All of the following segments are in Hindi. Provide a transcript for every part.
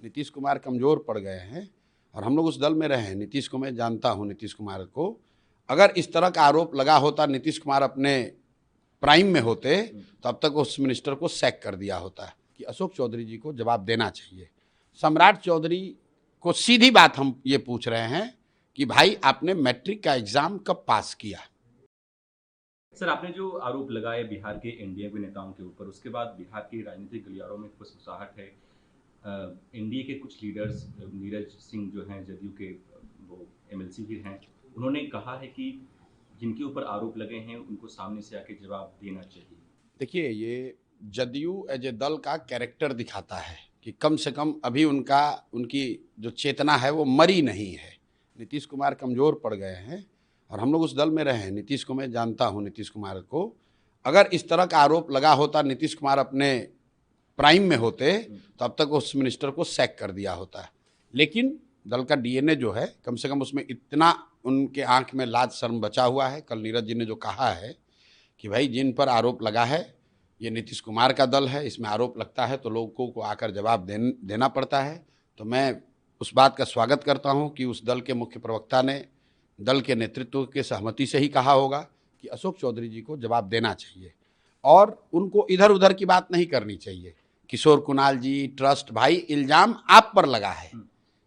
नीतीश कुमार कमज़ोर पड़ गए हैं और हम लोग उस दल में रहे हैं। नीतीश को मैं जानता हूं, नीतीश कुमार को। अगर इस तरह का आरोप लगा होता, नीतीश कुमार अपने प्राइम में होते तो अब तक उस मिनिस्टर को सैक कर दिया होता। कि अशोक चौधरी जी को जवाब देना चाहिए। सम्राट चौधरी को सीधी बात हम ये पूछ रहे हैं कि भाई आपने मैट्रिक का एग्जाम कब पास किया? सर, आपने जो आरोप लगाए बिहार के एनडीए के नेताओं के ऊपर, उसके बाद बिहार के राजनीतिक गलियारों में फुसफुसाहट है। एनडीए के कुछ लीडर्स, नीरज सिंह जो हैं जदयू के, वो एमएलसी भी हैं, उन्होंने कहा है कि जिनके ऊपर आरोप लगे हैं उनको सामने से आके जवाब देना चाहिए। देखिए, ये जदयू एज ए दल का कैरेक्टर दिखाता है कि कम से कम अभी उनकी जो चेतना है वो मरी नहीं है। नीतीश कुमार कमज़ोर पड़ गए हैं और हम लोग उस दल में रहे हैं। नीतीश को मैं जानता हूं, नीतीश कुमार को। अगर इस तरह का आरोप लगा होता, नीतीश कुमार अपने प्राइम में होते तो अब तक उस मिनिस्टर को सैक कर दिया होता। लेकिन दल का डीएनए जो है, कम से कम उसमें इतना उनके आंख में लाज शर्म बचा हुआ है। कल नीरज जी ने जो कहा है कि भाई जिन पर आरोप लगा है ये नीतीश कुमार का दल है, इसमें आरोप लगता है तो लोगों को आकर जवाब देना पड़ता है। तो मैं उस बात का स्वागत करता हूं कि उस दल के मुख्य प्रवक्ता ने दल के नेतृत्व के सहमति से ही कहा होगा कि अशोक चौधरी जी को जवाब देना चाहिए और उनको इधर उधर की बात नहीं करनी चाहिए। किशोर कुणाल जी, ट्रस्ट, भाई इल्जाम आप पर लगा है।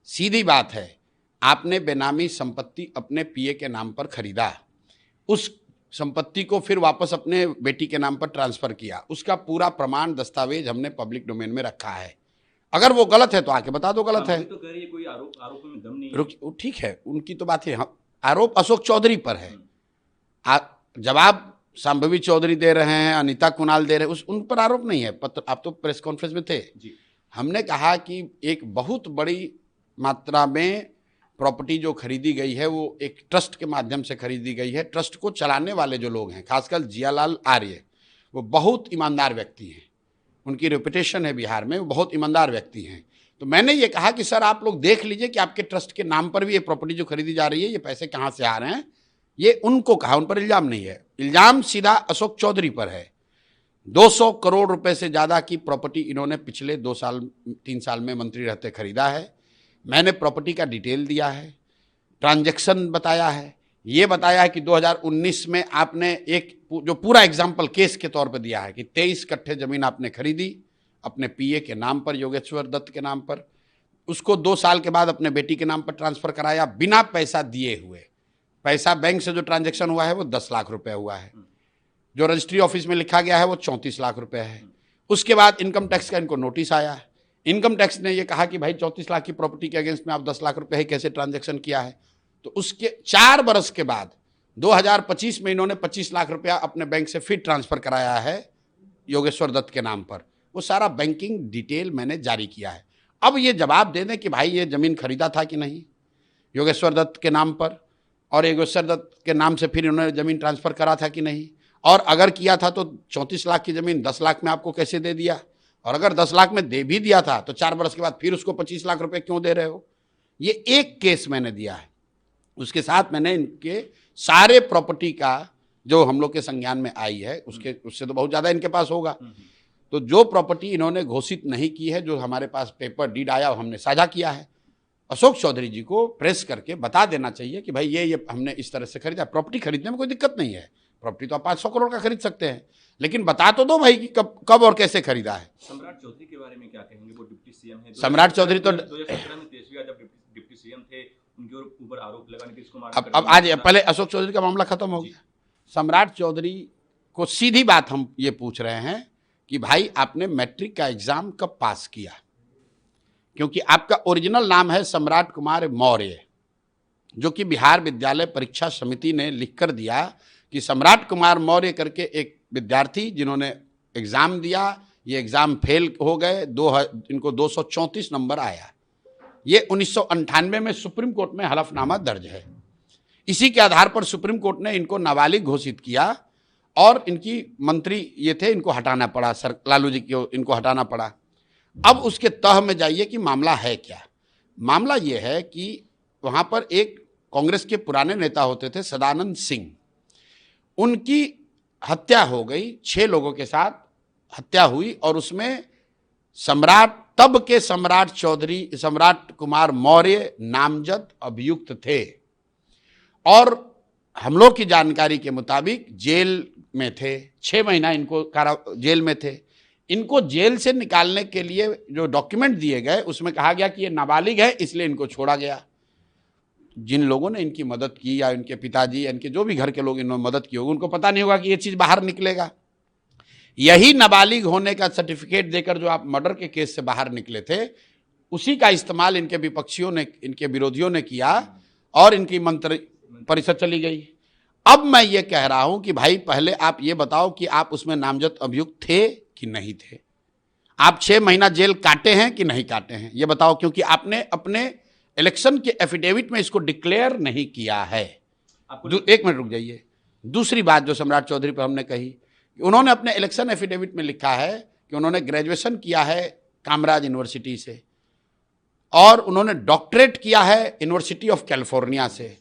सीधी बात है, आपने बेनामी संपत्ति अपने पीए के नाम पर खरीदा, उस संपत्ति को फिर वापस अपने बेटी के नाम पर ट्रांसफर किया, उसका पूरा प्रमाण दस्तावेज हमने पब्लिक डोमेन में रखा है। अगर वो गलत है तो आके बता दो गलत है। तो कह रही है कोई आरोप में दम नहीं है। ठीक है, उनकी तो बात है। आरोप अशोक चौधरी पर है। जवाब संभवी चौधरी दे रहे हैं, अनीता कुणाल दे रहे हैं, उन पर आरोप नहीं है। पत्र, आप तो प्रेस कॉन्फ्रेंस में थे जी। हमने कहा कि एक बहुत बड़ी मात्रा में प्रॉपर्टी जो खरीदी गई है वो एक ट्रस्ट के माध्यम से खरीदी गई है। ट्रस्ट को चलाने वाले जो लोग हैं, खासकर जियालाल आर्य, वो बहुत ईमानदार व्यक्ति हैं। उनकी रेपुटेशन है बिहार में, वो बहुत ईमानदार व्यक्ति हैं। तो मैंने ये कहा कि सर आप लोग देख लीजिए कि आपके ट्रस्ट के नाम पर भी ये प्रॉपर्टी जो खरीदी जा रही है, ये पैसे कहाँ से आ रहे हैं। ये उनको कहा, उन पर इल्जाम नहीं है। इल्जाम सीधा अशोक चौधरी पर है। 200 करोड़ रुपए से ज़्यादा की प्रॉपर्टी इन्होंने पिछले 2-3 साल में मंत्री रहते खरीदा है। मैंने प्रॉपर्टी का डिटेल दिया है, ट्रांजैक्शन बताया है, ये बताया है कि 2019 में आपने एक जो पूरा एग्जाम्पल केस के तौर पर दिया है कि 23 कट्ठे ज़मीन आपने खरीदी अपने पीए के नाम पर, योगेश्वर दत्त के नाम पर, उसको 2 साल के बाद अपने बेटी के नाम पर ट्रांसफ़र कराया बिना पैसा दिए हुए। पैसा बैंक से जो ट्रांजैक्शन हुआ है वो 10 लाख रुपए हुआ है, जो रजिस्ट्री ऑफिस में लिखा गया है वो 34 लाख रुपए है। उसके बाद इनकम टैक्स का इनको नोटिस आया है। इनकम टैक्स ने ये कहा कि भाई 34 लाख की प्रॉपर्टी के अगेंस्ट में आप 10 लाख रुपए कैसे ट्रांजैक्शन किया है। तो उसके 4 बरस के बाद 2025 में इन्होंने 25 लाख रुपया अपने बैंक से फिर ट्रांसफर कराया है योगेश्वर दत्त के नाम पर। वो सारा बैंकिंग डिटेल मैंने जारी किया है। अब ये जवाब दे दें कि भाई ये ज़मीन खरीदा था कि नहीं योगेश्वर दत्त के नाम पर, और योगेश्वर दत्त के नाम से फिर इन्होंने ज़मीन ट्रांसफ़र करा था कि नहीं, और अगर किया था तो 34 लाख की ज़मीन 10 लाख में आपको कैसे दे दिया, और अगर 10 लाख में दे भी दिया था तो 4 बरस के बाद फिर उसको 25 लाख रुपए क्यों दे रहे हो। ये एक केस मैंने दिया है। उसके साथ मैंने इनके सारे प्रॉपर्टी का जो हम लोग के संज्ञान में आई है उससे तो बहुत ज़्यादा इनके पास होगा। तो जो प्रॉपर्टी इन्होंने घोषित नहीं की है, जो हमारे पास पेपर डीड आया हमने साझा किया है, अशोक चौधरी जी को प्रेस करके बता देना चाहिए कि भाई ये हमने इस तरह से खरीदा। प्रॉपर्टी खरीदने में कोई दिक्कत नहीं है, प्रॉपर्टी तो आप 500 करोड़ का खरीद सकते हैं, लेकिन बता तो दो भाई कि कब और कैसे खरीदा है। सम्राट चौधरी के बारे में क्या कहेंगे? वो डिप्टी सीएम है। सम्राट चौधरी तो 2017 में तेजस्वी यादव डिप्टी सीएम थे, उनके ऊपर आरोप लगा नीतीश कुमार। अब आज पहले अशोक चौधरी का मामला खत्म हो गया। सम्राट चौधरी को सीधी बात हम ये पूछ रहे हैं कि भाई आपने मैट्रिक का एग्जाम कब पास किया? क्योंकि आपका ओरिजिनल नाम है सम्राट कुमार मौर्य, जो कि बिहार विद्यालय परीक्षा समिति ने लिखकर दिया कि सम्राट कुमार मौर्य करके एक विद्यार्थी जिन्होंने एग्ज़ाम दिया, ये एग्ज़ाम फेल हो गए, इनको 234 नंबर आया। ये 1998 में सुप्रीम कोर्ट में हलफनामा दर्ज है। इसी के आधार पर सुप्रीम कोर्ट ने इनको नाबालिग घोषित किया और इनकी मंत्री ये थे, इनको हटाना पड़ा, सर लालू जी को इनको हटाना पड़ा। अब उसके तह में जाइए कि मामला है क्या। मामला ये है कि वहाँ पर एक कांग्रेस के पुराने नेता होते थे सदानंद सिंह, उनकी हत्या हो गई, 6 लोगों के साथ हत्या हुई और उसमें सम्राट तब के सम्राट कुमार मौर्य नामजद अभियुक्त थे और हम लोग की जानकारी के मुताबिक जेल में थे। 6 महीना इनको जेल में थे। इनको जेल से निकालने के लिए जो डॉक्यूमेंट दिए गए उसमें कहा गया कि ये नाबालिग है, इसलिए इनको छोड़ा गया। जिन लोगों ने इनकी मदद की या इनके पिताजी या इनके जो भी घर के लोग इन्होंने मदद की होगी, उनको पता नहीं होगा कि ये चीज़ बाहर निकलेगा। यही नाबालिग होने का सर्टिफिकेट देकर जो आप मर्डर के केस से बाहर निकले थे, उसी का इस्तेमाल इनके विपक्षियों ने, इनके विरोधियों ने किया और इनकी मंत्री परिषद चली गई। अब मैं ये कह रहा हूं कि भाई पहले आप ये बताओ कि आप उसमें नामजद अभियुक्त थे कि नहीं थे। आप 6 महीना जेल काटे हैं कि नहीं काटे हैं, ये बताओ, क्योंकि आपने अपने इलेक्शन के एफिडेविट में इसको डिक्लेयर नहीं किया है। एक मिनट रुक जाइए। दूसरी बात जो सम्राट चौधरी पर हमने कही, उन्होंने अपने इलेक्शन एफिडेविट में लिखा है कि उन्होंने ग्रेजुएशन किया है कामराज यूनिवर्सिटी से और उन्होंने डॉक्टरेट किया है यूनिवर्सिटी ऑफ कैलिफोर्निया से।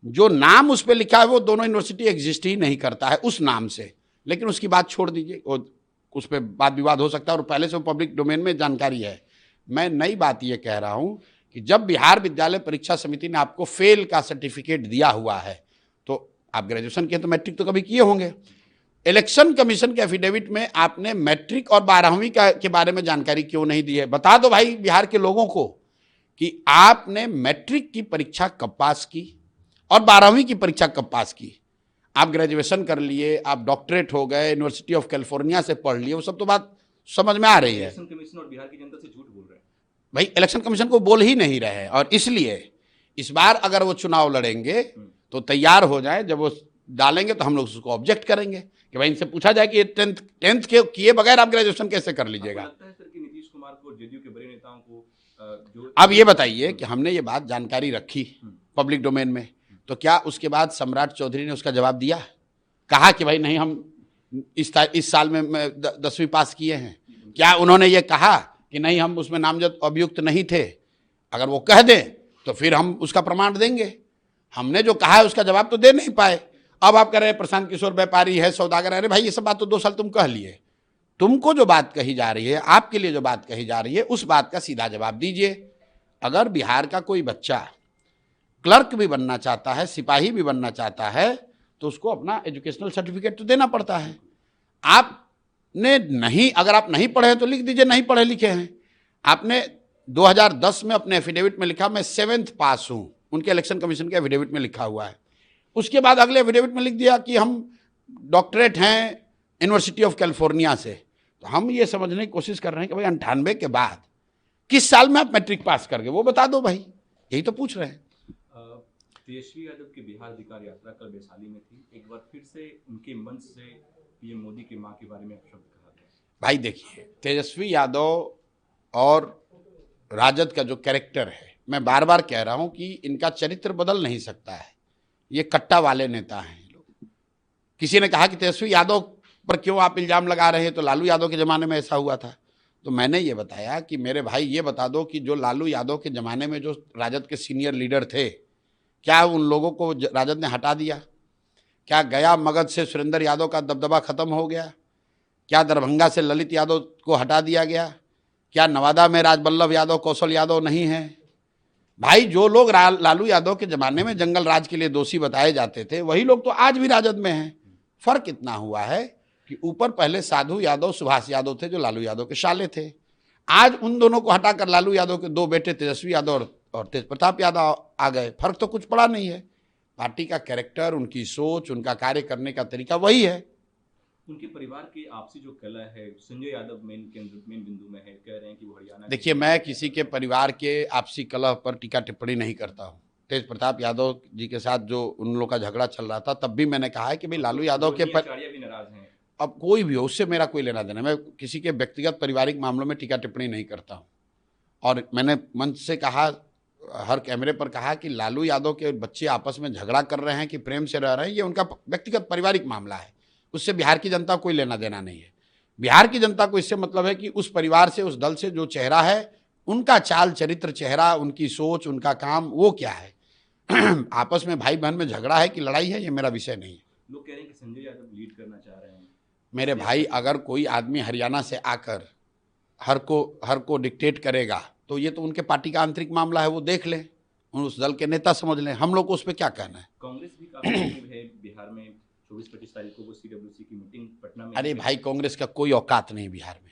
जो नाम उस पर लिखा है वो दोनों यूनिवर्सिटी एग्जिस्ट ही नहीं करता है उस नाम से। लेकिन उसकी बात छोड़ दीजिए, उस पर वाद विवाद हो सकता है और पहले से वो पब्लिक डोमेन में जानकारी है। मैं नई बात ये कह रहा हूँ कि जब बिहार विद्यालय परीक्षा समिति ने आपको फेल का सर्टिफिकेट दिया हुआ है तो आप ग्रेजुएशन किए तो मैट्रिक तो कभी किए होंगे। इलेक्शन कमीशन के एफिडेविट में आपने मैट्रिक और 12वीं के बारे में जानकारी क्यों नहीं दी है? बता दो भाई बिहार के लोगों को कि आपने मैट्रिक की परीक्षा कब पास की और 12वीं की परीक्षा कब पास की। आप ग्रेजुएशन कर लिए, आप डॉक्टरेट हो गए, यूनिवर्सिटी ऑफ कैलिफोर्निया से पढ़ लिए, वो सब तो बात समझ में आ रही है। इलेक्शन कमीशन और बिहार की जनता से झूठ बोल रहे हैं भाई। इलेक्शन कमीशन को बोल ही नहीं रहे हैं और इसलिए इस बार अगर वो चुनाव लड़ेंगे तो तैयार हो जाए। जब वो डालेंगे तो हम लोग उसको ऑब्जेक्ट करेंगे कि भाई इनसे पूछा जाए कि 10th के किए बगैर आप ग्रेजुएशन कैसे कर लीजिएगा। लगता है सर कि नीतीश कुमार को, जेडीयू के बड़े नेताओं को जो अब ये बताइए कि हमने ये बात जानकारी रखी पब्लिक डोमेन में, तो क्या उसके बाद सम्राट चौधरी ने उसका जवाब दिया? कहा कि भाई नहीं, हम इस साल में 10वीं पास किए हैं? क्या उन्होंने ये कहा कि नहीं हम उसमें नामजद अभियुक्त नहीं थे? अगर वो कह दें तो फिर हम उसका प्रमाण देंगे। हमने जो कहा है उसका जवाब तो दे नहीं पाए। अब आप कह रहे हैं प्रशांत किशोर व्यापारी है, सौदागर है। अरे भाई ये सब बात तो 2 साल तुम कह लिए। तुमको जो बात कही जा रही है, आपके लिए जो बात कही जा रही है, उस बात का सीधा जवाब दीजिए। अगर बिहार का कोई बच्चा क्लर्क भी बनना चाहता है, सिपाही भी बनना चाहता है, तो उसको अपना एजुकेशनल सर्टिफिकेट तो देना पड़ता है। आपने नहीं, अगर आप नहीं पढ़े हैं तो लिख दीजिए नहीं पढ़े लिखे हैं। आपने 2010 में अपने एफिडेविट में लिखा मैं 7th पास हूं, उनके इलेक्शन कमीशन के एफिडेविट में लिखा हुआ है। उसके बाद अगले एफिडेविट में लिख दिया कि हम डॉक्टरेट हैं यूनिवर्सिटी ऑफ कैलिफोर्निया से। तो हम ये समझने की कोशिश कर रहे हैं कि भाई 98 के बाद किस साल में आप मैट्रिक पास कर गए वो बता दो भाई, यही तो पूछ रहे हैं। तेजस्वी यादव की बिहार अधिकार यात्रा कल वैशाली में थी। एक बार फिर से उनके मंच से पीएम मोदी की मां के बारे में शब्द कहा गया। भाई देखिए, तेजस्वी यादव और राजद का जो कैरेक्टर है, मैं बार बार कह रहा हूं कि इनका चरित्र बदल नहीं सकता है। ये कट्टा वाले नेता हैं लोग। किसी ने कहा कि तेजस्वी यादव पर क्यों आप इल्ज़ाम लगा रहे हैं, तो लालू यादव के ज़माने में ऐसा हुआ था। तो मैंने ये बताया कि मेरे भाई ये बता दो कि जो लालू यादव के ज़माने में जो राजद के सीनियर लीडर थे, क्या उन लोगों को राजद ने हटा दिया? क्या गया मगध से सुरेंद्र यादव का दबदबा खत्म हो गया? क्या दरभंगा से ललित यादव को हटा दिया गया? क्या नवादा में राजबल्लभ यादव, कौशल यादव नहीं है? भाई जो लोग लालू यादव के ज़माने में जंगल राज के लिए दोषी बताए जाते थे, वही लोग तो आज भी राजद में हैं। फर्क इतना हुआ है कि ऊपर पहले साधु यादव, सुभाष यादव थे जो लालू यादव के साले थे। आज उन दोनों को हटाकर लालू यादव के 2 बेटे तेजस्वी यादव और तेज प्रताप यादव आ गए। फर्क तो कुछ पड़ा नहीं है। पार्टी का कैरेक्टर, उनकी सोच, उनका कार्य करने का तरीका वही है। उनके परिवार की आपसी जो कलह है, संजय यादव मेन बिंदु में है, कह रहे हैं कि वो हरियाणा। देखिए, मैं किसी के परिवार के आपसी कलह पर टीका टिप्पणी नहीं करता हूँ। तेज प्रताप यादव जी के साथ जो उन लोगों का झगड़ा चल रहा था, तब भी मैंने कहा है कि भाई लालू यादव के भी नाराज हैं। अब कोई भी हो, उससे मेरा कोई लेना देना। मैं किसी के व्यक्तिगत पारिवारिक मामलों में टीका टिप्पणी नहीं करता हूँ। और मैंने मंच से कहा, हर कैमरे पर कहा कि लालू यादव के बच्चे आपस में झगड़ा कर रहे हैं कि प्रेम से रह रहे हैं, ये उनका व्यक्तिगत पारिवारिक मामला है। उससे बिहार की जनता को कोई लेना देना नहीं है। बिहार की जनता को इससे मतलब है कि उस परिवार से, उस दल से जो चेहरा है, उनका चाल चरित्र, चेहरा, उनकी सोच, उनका काम, वो क्या है। आपस में भाई बहन में झगड़ा है कि लड़ाई है, ये मेरा विषय नहीं है। लोग कह रहे हैं कि संजय यादव लीड करना चाह रहे हैं। मेरे भाई, अगर कोई आदमी हरियाणा से आकर हर को डिक्टेट करेगा, तो ये तो उनके पार्टी का आंतरिक मामला है, वो देख लें, उस दल के नेता समझ लें, हम लोग को उस पर क्या कहना है। कांग्रेस भी काफी एक्टिव है बिहार में। 24-25 तारीख को वो CWC की मीटिंग पटना में। अरे भाई, कांग्रेस का कोई औकात नहीं बिहार में।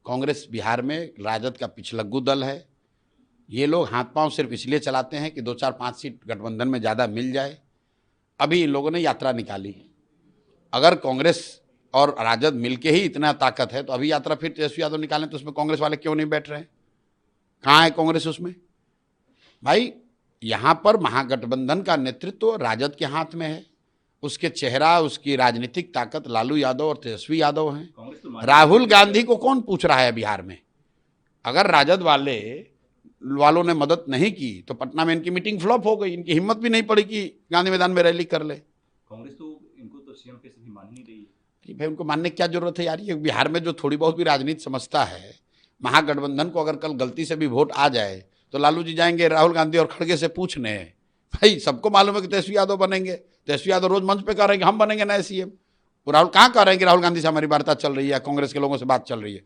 कांग्रेस बिहार में राजद का पिछलग्गू दल है। ये लोग हाथ पांव सिर्फ इसलिए चलाते हैं कि 2-4-5 सीट गठबंधन में ज़्यादा मिल जाए। अभी इन लोगों ने यात्रा निकाली। अगर कांग्रेस और राजद मिलके ही इतना ताकत है तो अभी यात्रा फिर तेजस्वी यादव निकालें, तो उसमें कांग्रेस वाले क्यों नहीं बैठ रहे हैं? कहाँ है कांग्रेस उसमें? भाई, यहाँ पर महागठबंधन का नेतृत्व राजद के हाथ में है। उसके चेहरा, उसकी राजनीतिक ताकत लालू यादव और तेजस्वी यादव हैं। कांग्रेस तो राहुल गांधी को कौन पूछ रहा है बिहार में? अगर राजद वालों ने मदद नहीं की तो पटना में इनकी मीटिंग फ्लॉप हो गई। इनकी हिम्मत भी नहीं पड़ी कि गांधी मैदान में रैली कर ले। कांग्रेस तो इनको तो सीएम के से भी मान ही नहीं रही है। कि भाई, उनको मानने की क्या जरूरत है यार? ये बिहार में जो थोड़ी बहुत भी राजनीति समझता है, महागठबंधन को अगर कल गलती से भी वोट आ जाए तो लालू जी जाएंगे राहुल गांधी और खड़गे से पूछने। भाई, सबको मालूम है कि तेजस्वी यादव बनेंगे। तेजस्वी यादव रोज मंच पे कह रहे हैं कि हम बनेंगे नए सीएम। राहुल कहाँ कह रहे हैं कि राहुल गांधी से हमारी वार्ता चल रही है, कांग्रेस के लोगों से बात चल रही है?